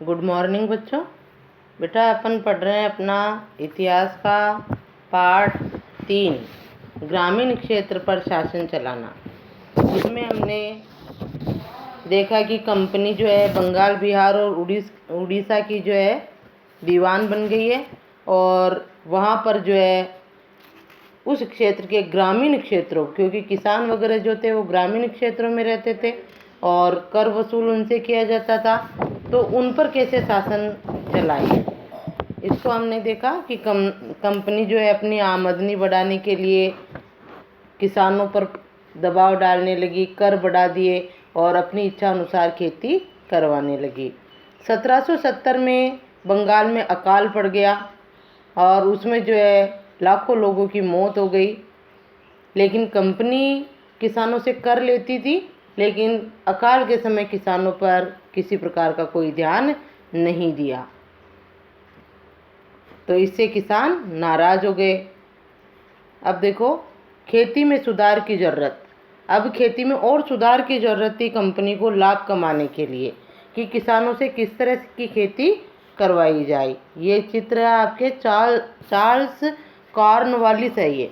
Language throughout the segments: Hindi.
गुड मॉर्निंग बच्चों। बेटा अपन पढ़ रहे हैं अपना इतिहास का पाठ 3 ग्रामीण क्षेत्र पर शासन चलाना। इसमें हमने देखा कि कंपनी जो है बंगाल, बिहार और उड़ीसा की जो है दीवान बन गई है और वहाँ पर जो है उस क्षेत्र के ग्रामीण क्षेत्रों, क्योंकि किसान वगैरह जो थे वो ग्रामीण क्षेत्रों में रहते थे और कर वसूल उनसे किया जाता था, तो उन पर कैसे शासन चलाई, इसको हमने देखा कि कंपनी जो है अपनी आमदनी बढ़ाने के लिए किसानों पर दबाव डालने लगी, कर बढ़ा दिए और अपनी इच्छा अनुसार खेती करवाने लगी। 1770 में बंगाल में अकाल पड़ गया और उसमें जो है लाखों लोगों की मौत हो गई। लेकिन कंपनी किसानों से कर लेती थी, लेकिन अकाल के समय किसानों पर किसी प्रकार का कोई ध्यान नहीं दिया, तो इससे किसान नाराज हो गए। अब देखो, खेती में सुधार की ज़रूरत। अब खेती में और सुधार की ज़रूरत थी कंपनी को लाभ कमाने के लिए, कि किसानों से किस तरह की खेती करवाई जाए। ये चित्र है आपके चार्ल्स कॉर्नवालिस है। ये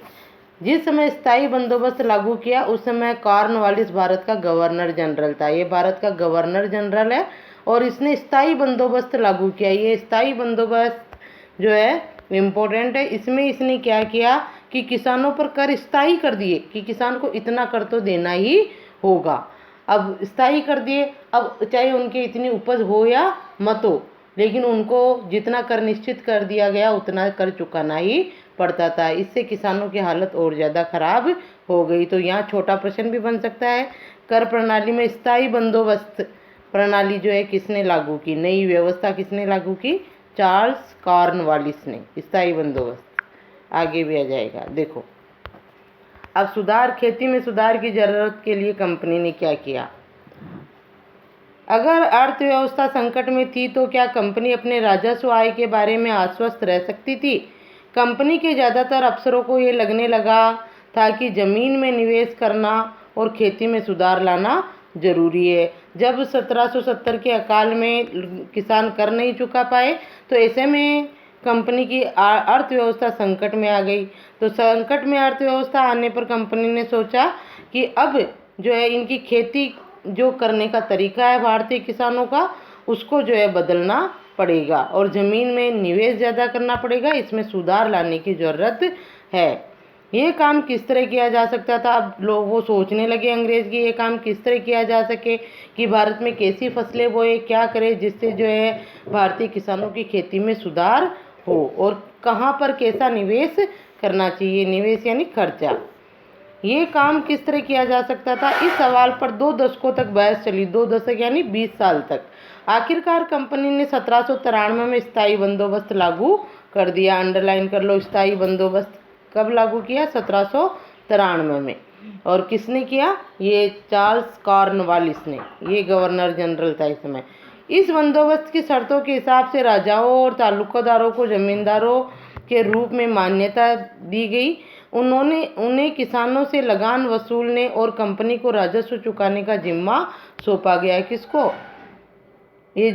जिस समय स्थायी बंदोबस्त लागू किया उस समय कॉर्नवालिस भारत का गवर्नर जनरल था। ये भारत का गवर्नर जनरल है और इसने स्थायी बंदोबस्त लागू किया। ये स्थायी बंदोबस्त जो है इम्पोर्टेंट है। इसमें इसने क्या किया कि किसानों पर कर स्थायी कर दिए, कि किसान को इतना कर तो देना ही होगा। अब स्थायी कर दिए, अब चाहे उनके इतनी उपज हो या मत हो, लेकिन उनको जितना कर निश्चित कर दिया गया उतना कर चुकाना ही पड़ता था। इससे किसानों की हालत और ज़्यादा खराब हो गई। तो यहाँ छोटा प्रश्न भी बन सकता है, कर प्रणाली में स्थायी बंदोबस्त प्रणाली जो है किसने लागू की, नई व्यवस्था किसने लागू की? चार्ल्स कॉर्नवालिस ने। स्थायी बंदोबस्त आगे भी आ जाएगा। देखो, अब सुधार, खेती में सुधार की जरूरत के लिए कंपनी ने क्या किया। अगर अर्थव्यवस्था संकट में थी तो क्या कंपनी अपने राजस्व आय के बारे में आश्वस्त रह सकती थी? कंपनी के ज़्यादातर अफसरों को ये लगने लगा था कि ज़मीन में निवेश करना और खेती में सुधार लाना जरूरी है। जब 1770 के अकाल में किसान कर नहीं चुका पाए, तो ऐसे में कंपनी की अर्थव्यवस्था संकट में आ गई। तो संकट में अर्थव्यवस्था आने पर कंपनी ने सोचा कि अब जो है इनकी खेती जो करने का तरीका है भारतीय किसानों का, उसको जो है बदलना पड़ेगा और ज़मीन में निवेश ज़्यादा करना पड़ेगा। इसमें सुधार लाने की ज़रूरत है। ये काम किस तरह किया जा सकता था? अब लोग वो सोचने लगे अंग्रेज़ की ये काम किस तरह किया जा सके, कि भारत में कैसी फसलें बोए, क्या करे जिससे जो है भारतीय किसानों की खेती में सुधार हो और कहाँ पर कैसा निवेश करना चाहिए। निवेश यानी खर्चा। ये काम किस तरह किया जा सकता था, इस सवाल पर 2 दशकों तक बहस चली। 2 दशक यानी 20 साल तक। आखिरकार कंपनी ने 1793 में स्थायी बंदोबस्त लागू कर दिया। अंडरलाइन कर लो, स्थायी बंदोबस्त कब लागू किया? 1793 में। और किसने किया? ये चार्ल्स कॉर्नवालिस ने। ये गवर्नर जनरल था इस समय। इस बंदोबस्त की शर्तों के हिसाब से राजाओं और तालुकादारों को जमींदारों के रूप में मान्यता दी गई। उन्हें किसानों से लगान वसूलने और कंपनी को राजस्व चुकाने का जिम्मा सौंपा गया। किसको? ये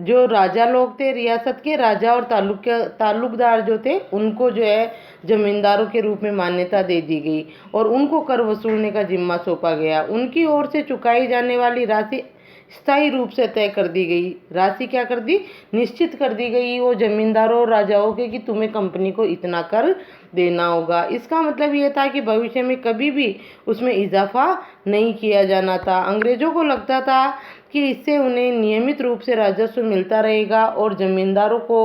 जो राजा लोग थे, रियासत के राजा और तालुकदार जो थे, उनको जो है जमींदारों के रूप में मान्यता दे दी गई और उनको कर वसूलने का जिम्मा सौंपा गया। उनकी ओर से चुकाई जाने वाली राशि स्थायी रूप से तय कर दी गई। राशि क्या कर दी? निश्चित कर दी गई वो जमींदारों और राजाओं के, कि तुम्हें कंपनी को इतना कर देना होगा। इसका मतलब ये था कि भविष्य में कभी भी उसमें इजाफा नहीं किया जाना था। अंग्रेजों को लगता था कि इससे उन्हें नियमित रूप से राजस्व मिलता रहेगा और जमींदारों को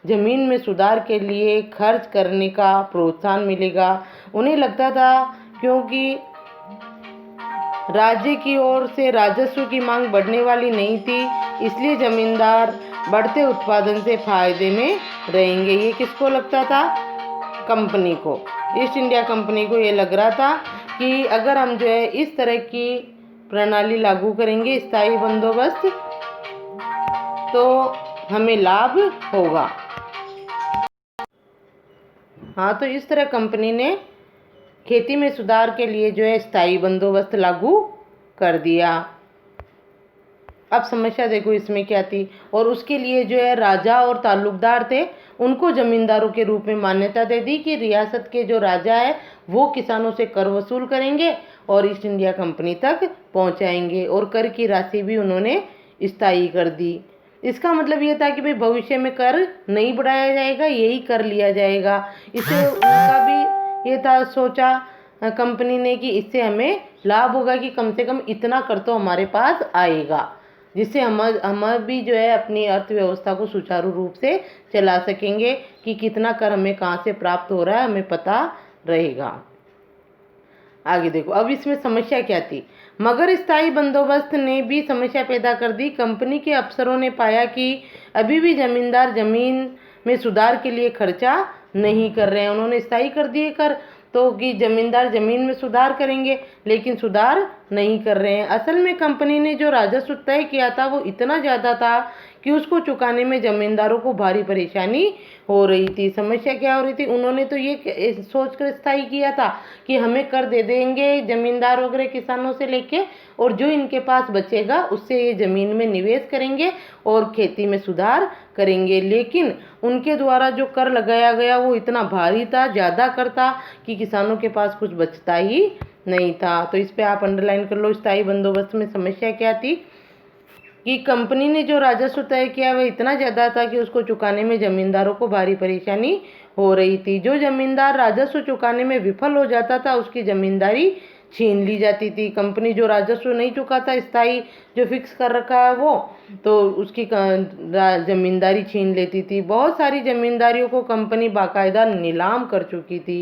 ज़मीन में सुधार के लिए खर्च करने का प्रोत्साहन मिलेगा। उन्हें लगता था क्योंकि राज्य की ओर से राजस्व की मांग बढ़ने वाली नहीं थी, इसलिए जमींदार बढ़ते उत्पादन से फायदे में रहेंगे। ये किसको लगता था? कंपनी को, ईस्ट इंडिया कंपनी को ये लग रहा था कि अगर हम जो है इस तरह की प्रणाली लागू करेंगे, स्थायी बंदोबस्त, तो हमें लाभ होगा। हाँ, तो इस तरह कंपनी ने खेती में सुधार के लिए जो है स्थायी बंदोबस्त लागू कर दिया। अब समस्या देखो इसमें क्या थी, और उसके लिए जो है राजा और ताल्लुकदार थे उनको जमींदारों के रूप में मान्यता दे दी कि रियासत के जो राजा है वो किसानों से कर वसूल करेंगे और ईस्ट इंडिया कंपनी तक पहुंचाएंगे, और कर की राशि भी उन्होंने स्थायी कर दी। इसका मतलब ये था कि भाई भविष्य में कर नहीं बढ़ाया जाएगा, यही कर लिया जाएगा। इससे उनका भी ये था सोचा कंपनी ने कि इससे हमें लाभ होगा कि कम से कम इतना कर तो हमारे पास आएगा, जिससे हम भी जो है अपनी अर्थव्यवस्था को सुचारू रूप से चला सकेंगे कि कितना कर हमें कहाँ से प्राप्त हो रहा है हमें पता रहेगा। आगे देखो अब इसमें समस्या क्या थी। मगर स्थायी बंदोबस्त ने भी समस्या पैदा कर दी। कंपनी के अफसरों ने पाया कि अभी भी जमींदार जमीन में सुधार के लिए खर्चा नहीं कर रहे हैं। उन्होंने स्थायी कर दिए कर तो कि जमींदार जमीन में सुधार करेंगे, लेकिन सुधार नहीं कर रहे हैं। असल में कंपनी ने जो राजस्व तय किया था वो इतना ज़्यादा था कि उसको चुकाने में जमींदारों को भारी परेशानी हो रही थी। समस्या क्या हो रही थी, उन्होंने तो ये सोचकर स्थायी किया था कि हमें कर दे देंगे जमींदार वगैरह किसानों से लेके, और जो इनके पास बचेगा उससे ये ज़मीन में निवेश करेंगे और खेती में सुधार करेंगे। लेकिन उनके द्वारा जो कर लगाया गया वो इतना भारी था, ज़्यादा कर था कि किसानों के पास कुछ बचता ही नहीं था। तो इस पे आप अंडरलाइन कर लो। स्थायी बंदोबस्त में समस्या क्या थी कि कंपनी ने जो राजस्व तय किया वह इतना ज़्यादा था कि उसको चुकाने में जमींदारों को भारी परेशानी हो रही थी। जो जमींदार राजस्व चुकाने में विफल हो जाता था उसकी जमींदारी छीन ली जाती थी। कंपनी जो राजस्व नहीं चुकाता स्थायी जो फिक्स कर रखा है वो, तो उसकी जमींदारी छीन लेती थी। बहुत सारी जमींदारियों को कंपनी बाकायदा नीलाम कर चुकी थी।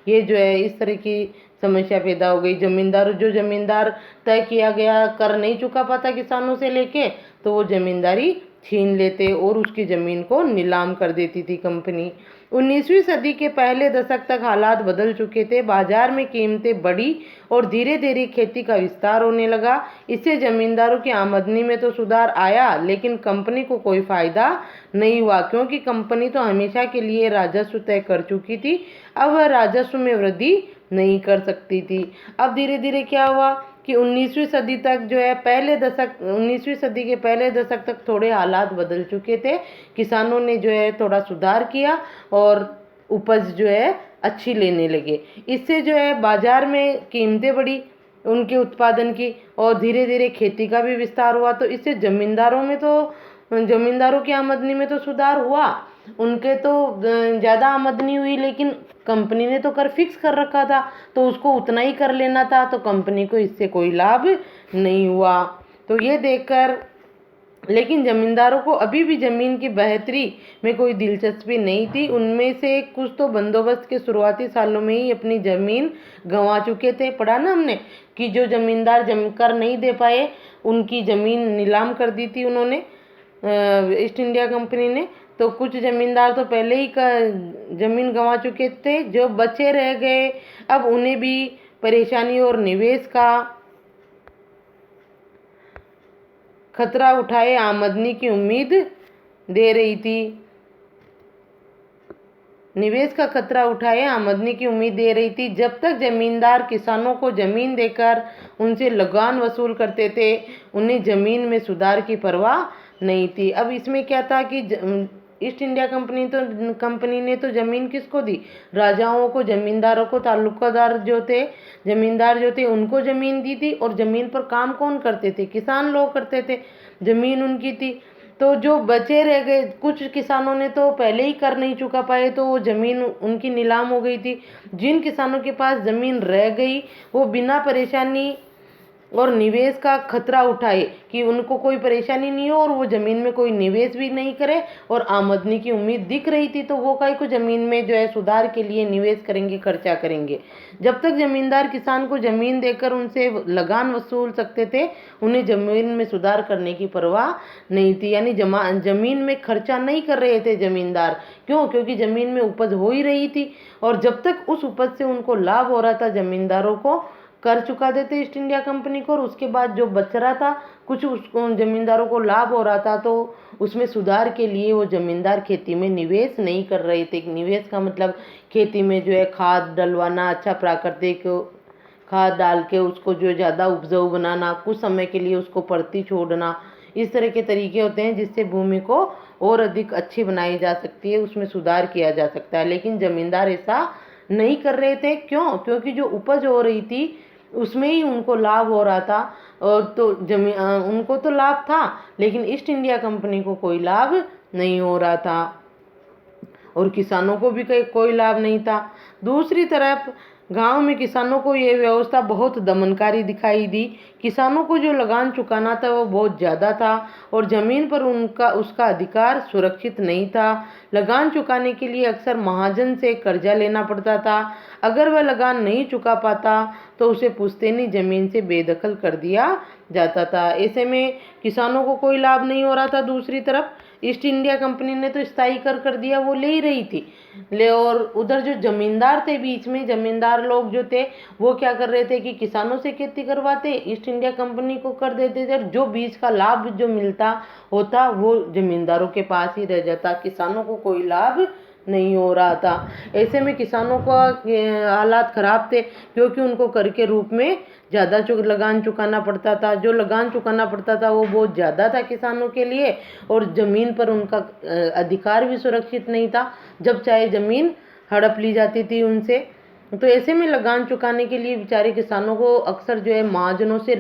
ये जो है इस तरह की समस्या पैदा हो गई। जो जमींदार तय किया गया कर नहीं चुका पाता किसानों से लेके, तो वो जमींदारी छीन लेते और उसकी ज़मीन को नीलाम कर देती थी कंपनी। 19वीं सदी के पहले दशक तक हालात बदल चुके थे। बाजार में कीमतें बढ़ी और धीरे धीरे खेती का विस्तार होने लगा। इससे जमींदारों की आमदनी में तो सुधार आया, लेकिन कंपनी को कोई फायदा नहीं हुआ, क्योंकि कंपनी तो हमेशा के लिए राजस्व तय कर चुकी थी। अब वह राजस्व में वृद्धि नहीं कर सकती थी। अब धीरे धीरे क्या हुआ कि 19वीं सदी तक जो है 19वीं सदी के पहले दशक तक थोड़े हालात बदल चुके थे। किसानों ने जो है थोड़ा सुधार किया और उपज जो है अच्छी लेने लगे। इससे जो है बाजार में कीमतें बढ़ी उनके उत्पादन की, और धीरे धीरे खेती का भी विस्तार हुआ। तो इससे जमींदारों की आमदनी में तो सुधार हुआ, उनके तो ज़्यादा आमदनी हुई, लेकिन कंपनी ने तो कर फिक्स कर रखा था तो उसको उतना ही कर लेना था, तो कंपनी को इससे कोई लाभ नहीं हुआ। तो ये देखकर लेकिन जमींदारों को अभी भी ज़मीन की बेहतरी में कोई दिलचस्पी नहीं थी। उनमें से कुछ तो बंदोबस्त के शुरुआती सालों में ही अपनी ज़मीन गंवा चुके थे। पढ़ा ना हमने कि जो जमींदार कर नहीं दे पाए उनकी ज़मीन नीलाम कर दी थी उन्होंने, ईस्ट इंडिया कंपनी ने। तो कुछ जमींदार तो पहले ही ज़मीन गंवा चुके थे, जो बचे रह गए अब उन्हें भी परेशानी और निवेश का खतरा उठाए आमदनी की उम्मीद दे रही थी। निवेश का खतरा उठाए आमदनी की उम्मीद दे रही थी। जब तक जमींदार किसानों को जमीन देकर उनसे लगान वसूल करते थे, उन्हें जमीन में सुधार की परवाह नहीं थी। अब इसमें क्या था कि ईस्ट इंडिया कंपनी ने तो जमीन किसको दी? राजाओं को, जमींदारों को, ताल्लुकादार जो थे, जमींदार जो थे उनको जमीन दी थी। और जमीन पर काम कौन करते थे? किसान लोग करते थे, जमीन उनकी थी। तो जो बचे रह गए, कुछ किसानों ने तो पहले ही कर नहीं चुका पाए तो वो ज़मीन उनकी नीलाम हो गई थी। जिन किसानों के पास ज़मीन रह गई वो बिना परेशानी और निवेश का खतरा उठाए कि उनको कोई परेशानी नहीं हो और वो ज़मीन में कोई निवेश भी नहीं करे और आमदनी की उम्मीद दिख रही थी, तो वो काहे को ज़मीन में जो है सुधार के लिए निवेश करेंगे, खर्चा करेंगे। जब तक ज़मींदार किसान को ज़मीन देकर उनसे लगान वसूल सकते थे, उन्हें ज़मीन में सुधार करने की परवाह नहीं थी। यानी ज़मीन में खर्चा नहीं कर रहे थे ज़मींदार। क्यों? क्योंकि ज़मीन में उपज हो ही रही थी, और जब तक उस उपज से उनको लाभ हो रहा था ज़मींदारों को कर चुका देते ईस्ट इंडिया कंपनी को, और उसके बाद जो बच रहा था कुछ उसको जमींदारों को लाभ हो रहा था, तो उसमें सुधार के लिए वो जमींदार खेती में निवेश नहीं कर रहे थे। निवेश का मतलब खेती में जो है खाद डलवाना, अच्छा प्राकृतिक खाद डाल के उसको जो ज़्यादा उपजाऊ बनाना, कुछ समय के लिए उसको पड़ती छोड़ना, इस तरह के तरीके होते हैं जिससे भूमि को और अधिक अच्छी बनाई जा सकती है, उसमें सुधार किया जा सकता है। लेकिन जमींदार ऐसा नहीं कर रहे थे। क्यों? क्योंकि जो उपज हो रही थी उसमें ही उनको लाभ हो रहा था, और तो उनको तो लाभ था, लेकिन ईस्ट इंडिया कंपनी को कोई लाभ नहीं हो रहा था और किसानों को भी कोई लाभ नहीं था। दूसरी तरफ गांव में किसानों को ये व्यवस्था बहुत दमनकारी दिखाई दी। किसानों को जो लगान चुकाना था वो बहुत ज़्यादा था और ज़मीन पर उसका अधिकार सुरक्षित नहीं था। लगान चुकाने के लिए अक्सर महाजन से कर्जा लेना पड़ता था। अगर वह लगान नहीं चुका पाता तो उसे पुश्तैनी ज़मीन से बेदखल कर दिया जाता था। ऐसे में किसानों को कोई लाभ नहीं हो रहा था। दूसरी तरफ ईस्ट इंडिया कंपनी ने तो स्थायी कर दिया, वो ले ही रही थी और उधर जो जमींदार थे, बीच में जमींदार लोग जो थे वो क्या कर रहे थे कि किसानों से खेती करवाते, ईस्ट इंडिया कंपनी को कर देते थे, और जो बीच का लाभ जो मिलता होता वो जमींदारों के पास ही रह जाता। किसानों को कोई लाभ नहीं हो रहा था। ऐसे में किसानों का हालात ख़राब थे, क्योंकि उनको कर के रूप में ज़्यादा लगान चुकाना पड़ता था। जो लगान चुकाना पड़ता था वो बहुत ज़्यादा था किसानों के लिए, और ज़मीन पर उनका अधिकार भी सुरक्षित नहीं था। जब चाहे ज़मीन हड़प ली जाती थी उनसे। तो ऐसे में लगान चुकाने के लिए बेचारे किसानों को अक्सर जो है महाजनों से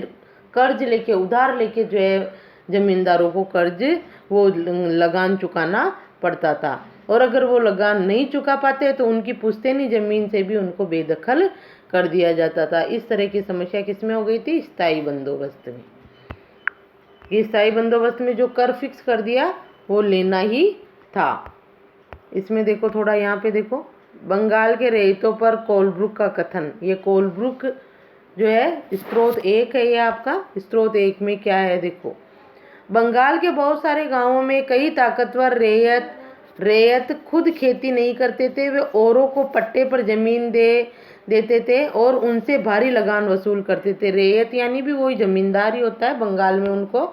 कर्ज लेके, उधार लेके जो है ज़मींदारों को कर्ज वो लगान चुकाना पड़ता था, और अगर वो लगान नहीं चुका पाते तो उनकी पुश्तैनी ज़मीन से भी उनको बेदखल कर दिया जाता था। इस तरह की समस्या किसमें हो गई थी? स्थायी बंदोबस्त में। ये स्थायी बंदोबस्त में जो कर फिक्स कर दिया वो लेना ही था। इसमें देखो थोड़ा, यहाँ पे देखो, बंगाल के रैयतों पर कोलब्रुक का कथन। ये कोलब्रुक जो है स्रोत 1 है, ये आपका स्रोत 1 में क्या है देखो। बंगाल के बहुत सारे गांवों में कई ताकतवर रैयत खुद खेती नहीं करते थे। वे औरों को पट्टे पर जमीन देते थे और उनसे भारी लगान वसूल करते थे। रैयत यानी भी वही जमींदार ही होता है, बंगाल में उनको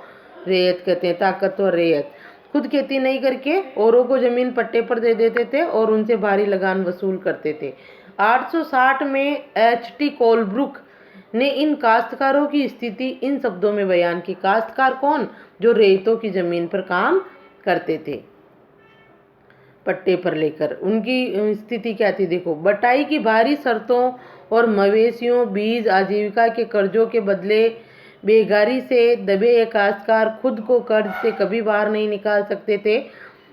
रैयत कहते हैं, ताकतवर रैयत। खुद खेती नहीं करके औरों को जमीन पट्टे पर दे देते थे और उनसे भारी लगान वसूल करते थे। 860 में H.T. कोलब्रुक ने इन काश्तकारों की स्थिति इन शब्दों में बयान की। काश्तकार कौन? जो रैयतों की जमीन पर काम करते थे पट्टे पर लेकर। उनकी स्थिति क्या थी देखो। बटाई की भारी शर्तों और मवेशियों, बीज, आजीविका के कर्जों के बदले बेगारी से दबे ये काश्तकार खुद को कर्ज से कभी बाहर नहीं निकाल सकते थे।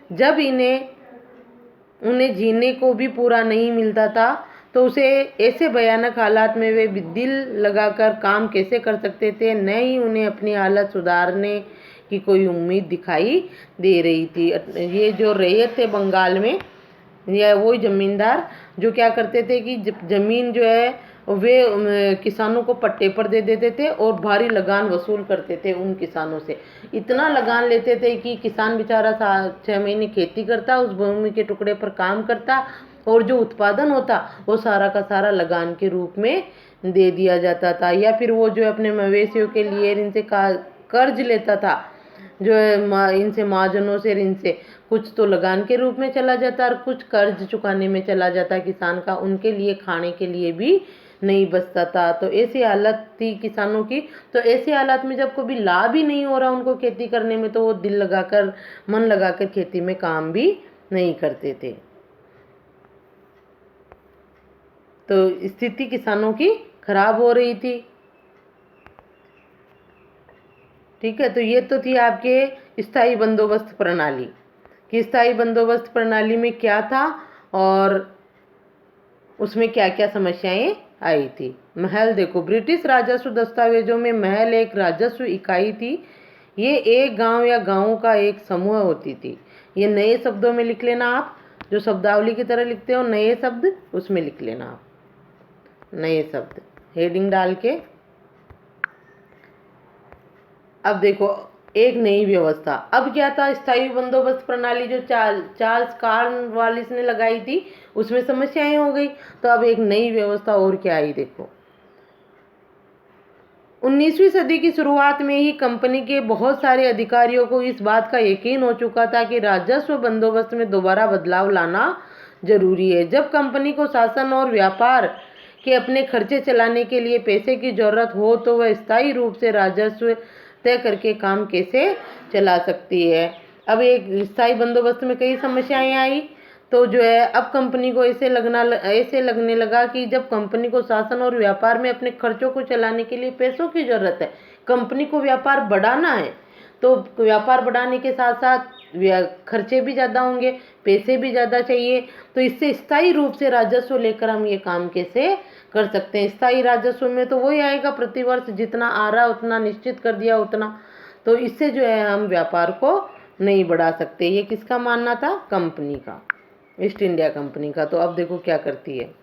जब उन्हें जीने को भी पूरा नहीं मिलता था तो उसे ऐसे भयानक हालात में वे दिल लगाकर काम कैसे कर सकते थे? न ही उन्हें अपनी हालत सुधारने की कोई उम्मीद दिखाई दे रही थी। ये जो रैयत थे बंगाल में, या वही जमींदार जो क्या करते थे कि जमीन जो है वे किसानों को पट्टे पर दे देते थे और भारी लगान वसूल करते थे उन किसानों से। इतना लगान लेते थे कि किसान बेचारा 6 महीने खेती करता, उस भूमि के टुकड़े पर काम करता, और जो उत्पादन होता वो सारा का सारा लगान के रूप में दे दिया जाता था। या फिर वो जो अपने मवेशियों के लिए इनसे कर्ज लेता था, जो है इनसे महाजनों से, इनसे कुछ तो लगान के रूप में चला जाता और कुछ कर्ज चुकाने में चला जाता किसान का, उनके लिए खाने के लिए भी नहीं बचता था। तो ऐसी हालत थी किसानों की। तो ऐसी हालत में जब कभी लाभ ही नहीं हो रहा उनको खेती करने में, तो वो दिल लगाकर, मन लगाकर खेती में काम भी नहीं करते थे। तो स्थिति किसानों की खराब हो रही थी। ठीक है, तो ये तो थी आपके स्थायी बंदोबस्त प्रणाली कि स्थायी बंदोबस्त प्रणाली में क्या था और उसमें क्या क्या समस्याएं आई थी। महल देखो, ब्रिटिश राजस्व दस्तावेजों में महल एक राजस्व इकाई थी। ये एक गांव या गांवों का एक समूह होती थी। ये नए शब्दों में लिख लेना आप, जो शब्दावली की तरह लिखते हो नए शब्द, उसमें लिख लेना आप नए शब्द, हेडिंग डाल के। अब देखो एक नई व्यवस्था। अब क्या था? स्थायी बंदोबस्त प्रणाली जो चार्ल्स कॉर्नवालिस ने लगाई थी, उसमें समस्याएं हो गई। तो अब एक नई व्यवस्था और क्या आई देखो। 19वीं सदी की शुरुआत में ही कंपनी के बहुत सारे अधिकारियों को इस बात का यकीन हो चुका था कि राजस्व बंदोबस्त में दोबारा बदलाव लाना जरूरी है। जब कंपनी को शासन और व्यापार के अपने खर्चे चलाने के लिए पैसे की जरूरत हो तो वह स्थायी रूप से राजस्व तय करके काम कैसे चला सकती है। अब एक स्थायी बंदोबस्त में कई समस्याएं आई, तो जो है अब कंपनी को ऐसे लगने लगा कि जब कंपनी को शासन और व्यापार में अपने खर्चों को चलाने के लिए पैसों की जरूरत है, कंपनी को व्यापार बढ़ाना है, तो व्यापार बढ़ाने के साथ साथ खर्चे भी ज़्यादा होंगे, पैसे भी ज़्यादा चाहिए। तो इससे स्थायी रूप से राजस्व लेकर हम ये काम कैसे कर सकते हैं। स्थायी राजस्व में तो वही आएगा, प्रतिवर्ष जितना आ रहा उतना निश्चित कर दिया उतना, तो इससे जो है हम व्यापार को नहीं बढ़ा सकते। ये किसका मानना था? कंपनी का, ईस्ट इंडिया कंपनी का। तो अब देखो क्या करती है।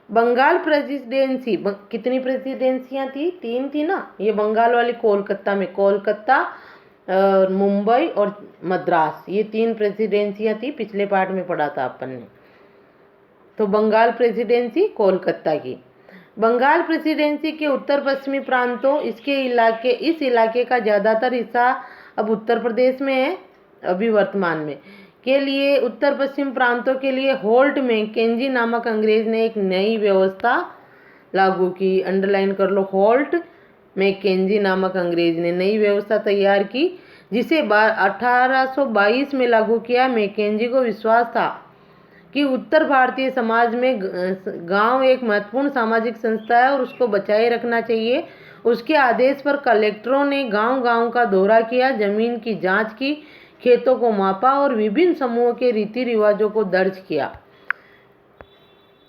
बंगाल प्रेसिडेंसी, कितनी प्रेसिडेंसियां थी? 3 थी ना। ये बंगाल वाली कोलकाता में, कोलकाता, मुंबई और मद्रास, ये 3 प्रेसिडेंसियां थी। पिछले पार्ट में पढ़ा था अपन ने। तो बंगाल प्रेसिडेंसी कोलकाता की। बंगाल प्रेसिडेंसी के उत्तर पश्चिमी प्रांतों, इस इलाके का ज़्यादातर हिस्सा अब उत्तर प्रदेश में है अभी वर्तमान में, के लिए उत्तर पश्चिम प्रांतों के लिए होल्ट मैकेंजी नामक अंग्रेज ने एक नई व्यवस्था लागू की। अंडरलाइन कर लो, होल्ट मैकेंजी नामक अंग्रेज ने नई व्यवस्था तैयार की, जिसे 1822 में लागू किया। मैकेंजी को विश्वास था कि उत्तर भारतीय समाज में गांव एक महत्वपूर्ण सामाजिक संस्था है और उसको बचाए रखना चाहिए। उसके आदेश पर कलेक्टरों ने गांव-गांव का दौरा किया, जमीन की जांच की, खेतों को मापा और विभिन्न समूहों के रीति रिवाजों को दर्ज किया।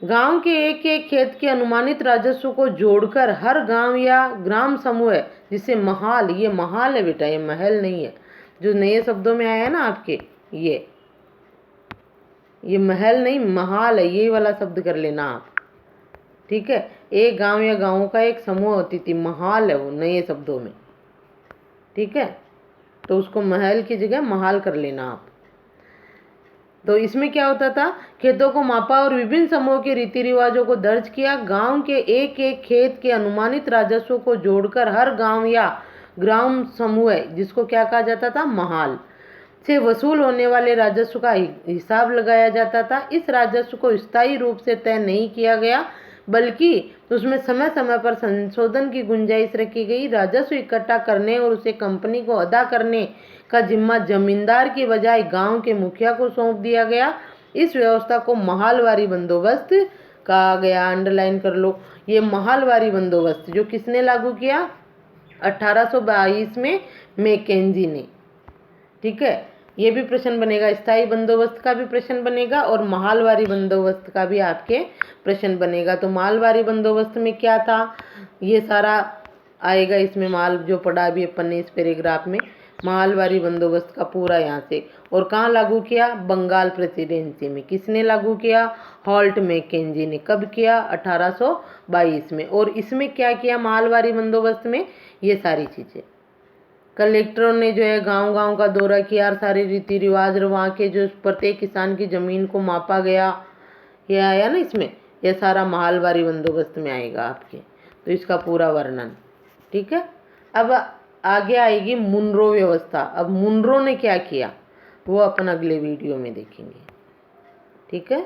गांव के एक एक खेत के अनुमानित राजस्व को जोड़कर हर गांव या ग्राम समूह, जिसे महाल, ये महाल है बेटा, ये महल नहीं है, जो नए शब्दों में आया है ना आपके, ये महल नहीं महाल है, ये वाला शब्द कर लेना आप, ठीक है। एक गांव या गांवों का एक समूह होती थी, महाल है वो नए शब्दों में, ठीक है। तो उसको महल की जगह महाल कर लेना आप। तो इसमें क्या होता था? खेतों को मापा और विभिन्न समूहों के रीति रिवाजों को दर्ज किया। गांव के एक एक खेत के अनुमानित राजस्व को जोड़कर हर गांव या ग्राम समूह, जिसको क्या कहा जाता था? महाल, से वसूल होने वाले राजस्व का हिसाब लगाया जाता था। इस राजस्व को स्थायी रूप से तय नहीं किया गया, बल्कि उसमें समय समय पर संशोधन की गुंजाइश रखी गई। राजस्व इकट्ठा करने और उसे कंपनी को अदा करने का जिम्मा जमींदार की बजाय गांव के मुखिया को सौंप दिया गया। इस व्यवस्था को महालवारी बंदोबस्त कहा गया। अंडरलाइन कर लो, ये महालवारी बंदोबस्त जो किसने लागू किया? 1822 में मैकेंजी ने, ठीक है। ये भी प्रश्न बनेगा, स्थायी बंदोबस्त का भी प्रश्न बनेगा और महालवारी बंदोबस्त का भी आपके प्रश्न बनेगा। तो महालवारी बंदोबस्त में क्या था, ये सारा आएगा इसमें, माल जो पढ़ा भी अपन ने इस पैराग्राफ में, महालवारी बंदोबस्त का पूरा यहाँ से। और कहाँ लागू किया? बंगाल प्रेसिडेंसी में। किसने लागू किया? होल्ट मैकेंजी ने। कब किया? 1822 में। और इसमें क्या किया महालवारी बंदोबस्त में? ये सारी चीज़ें कलेक्टरों ने जो है गांव-गांव का दौरा किया और सारे रीति रिवाज और वहाँ के जो प्रत्येक किसान की ज़मीन को मापा गया, ये आया ना इसमें, यह सारा महालवारी बंदोबस्त में आएगा आपके। तो इसका पूरा वर्णन, ठीक है। अब आगे आएगी मुनरो व्यवस्था। अब मुनरो ने क्या किया वो अपन अगले वीडियो में देखेंगे, ठीक है।